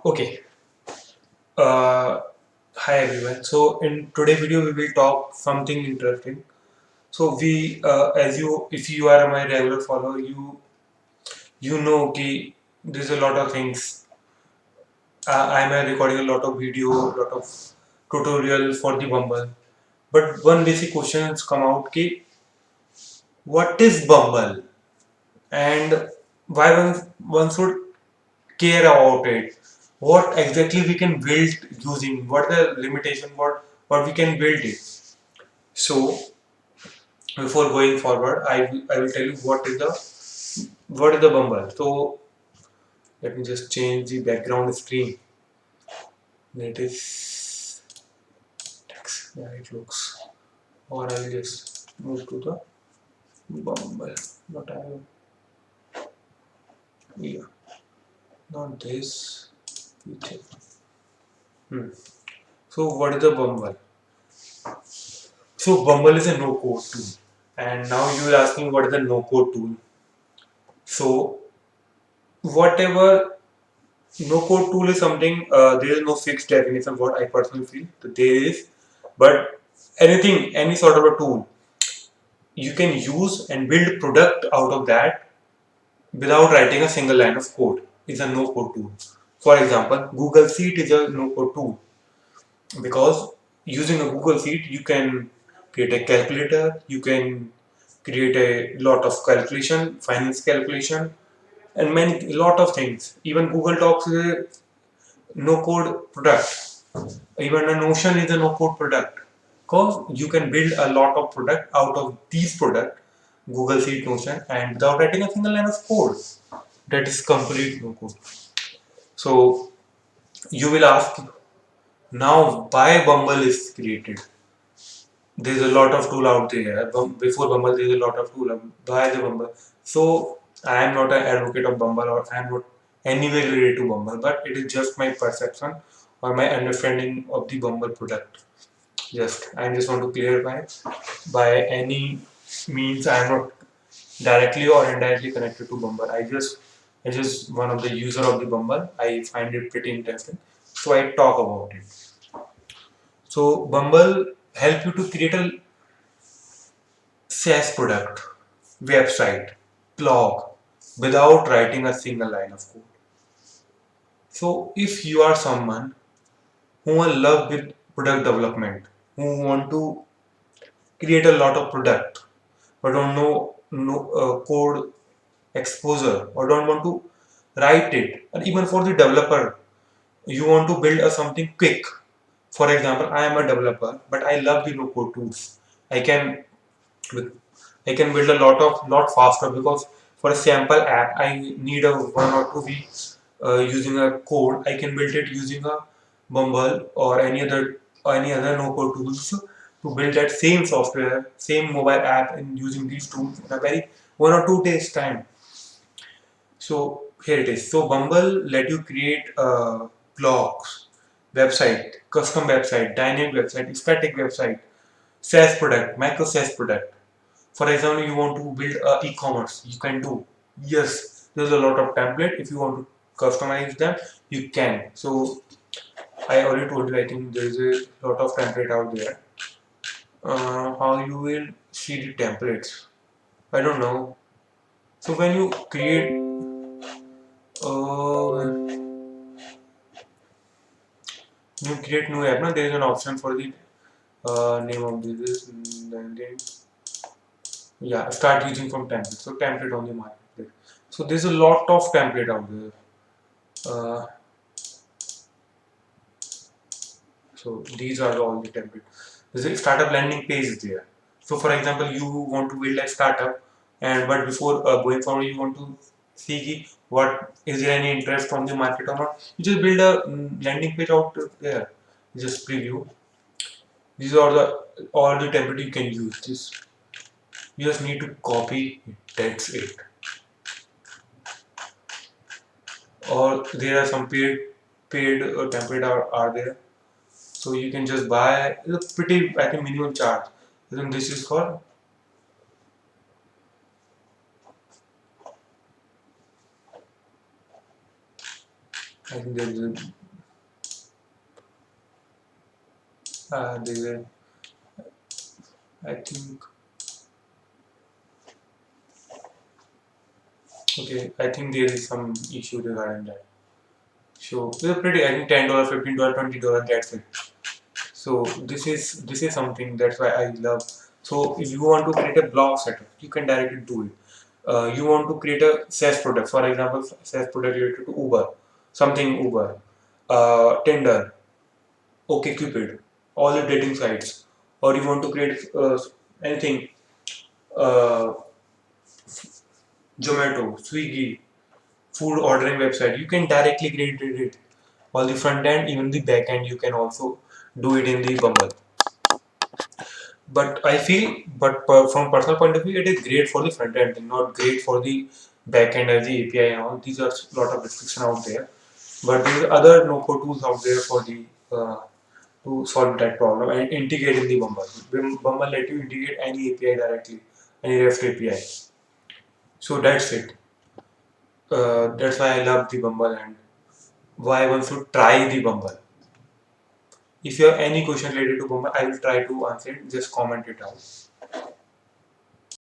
Okay. Uh, Hi everyone. So in today's video we will talk something interesting. So as if you are my regular follower, you know कि there's a lot of things. I'm recording a lot of video, lot of tutorial for the Bumble. But one basic question has come out कि what is Bumble and why one should care about it. What exactly we can build using? What the limitation? What we can build it. So before going forward, I will tell you what is the Bumble. So let me just change the background screen. That is text. Yeah, it looks. Or I'll just move to the Bumble. Not I. Yeah, not this. Feature. Hmm. So what is the Bumble? So Bumble is a no-code tool. And now you will ask me what is the no-code tool. So whatever no-code tool is something, there is no fixed definition what I personally feel. So there is, but anything, any sort of a tool, you can use and build product out of that without writing a single line of code. Is a no-code tool. For example, Google Sheet is a no-code tool because using a Google Sheet you can create a calculator, you can create a lot of calculation, finance calculation, and many lot of things. Even Google Docs is a no code product. Even a Notion is a no code product. Because you can build a lot of product out of these product, Google Sheet, Notion, and without writing a single line of code. That is complete no code. So you will ask now why Bumble is created. There's a lot of tool out there. Before Bumble, there's a lot of tool. Why the Bumble? So I am not an advocate of Bumble or I am not anywhere related to Bumble, but it is just my perception or my understanding of the Bumble product. Just I just want to clarify by any means I am not directly or indirectly connected to Bumble. I just one of the user of the Bumble. I find it pretty interesting, so I talk about it. So Bumble help you to create a SaaS product, website, blog without writing a single line of code. So if you are someone who are love with product development, who want to create a lot of product but don't know code exposure or don't want to write it, and even for the developer, you want to build a something quick. For example, I am a developer, but I love the no code tools. I can I can build a lot faster because for a sample app I need a 1 or 2 week using a code. I can build it using a Bumble or any other no code tools to build that same software, same mobile app, and using these tools in a very 1 or 2 days time. So here it is. So Bumble let you create blogs, website, custom website, dynamic website, static website, SaaS product, micro SaaS product. For example, you want to build e-commerce, you can do. Yes, there's a lot of template. If you want to customize them, you can. So I already told you. I think there is a lot of template out there. How you will see the templates? I don't know. So when you create, new app, now there is an option for the name of this. Then yeah, start using from template. So template on the marketplace. So there's a lot of template out there. Uh, So these are all the templates. There's a startup landing page is there. So for example, you want to build a startup, and but before going forward, you want to see what is there any interest from the market or not. You just build a landing page out there. You just preview. These are the all the template you can use. This you just need to copy it. That's it. Or there are some paid template are there. So you can just buy. It's a pretty I think minimum charge. Then this is for I think there is a, I think, okay, I think there is some issue regarding that. So they're pretty, I think $10, $15, $20, that's it. So this is something that's why I love. So if you want to create a blog setup, you can directly do it. You want to create a SaaS product, for example, SaaS product related to Uber, something Uber, Tinder, OkCupid, all the dating sites, or you want to create anything, uh, Zomato, Swiggy, food ordering website, you can directly create it. All the front end, even the back end, you can also do it in the Bumble. But I feel, from personal point of view, it is great for the front end, not great for the back end as the API and all. These are a lot of restriction out there. But there are other no-code tools out there for the to solve that problem and integrate in the Bumble. Bumble let you integrate any API directly, any REST API. So that's it. That's why I love the Bumble and why one should try the Bumble. If you have any question related to Bumble, I will try to answer it. Just comment it out.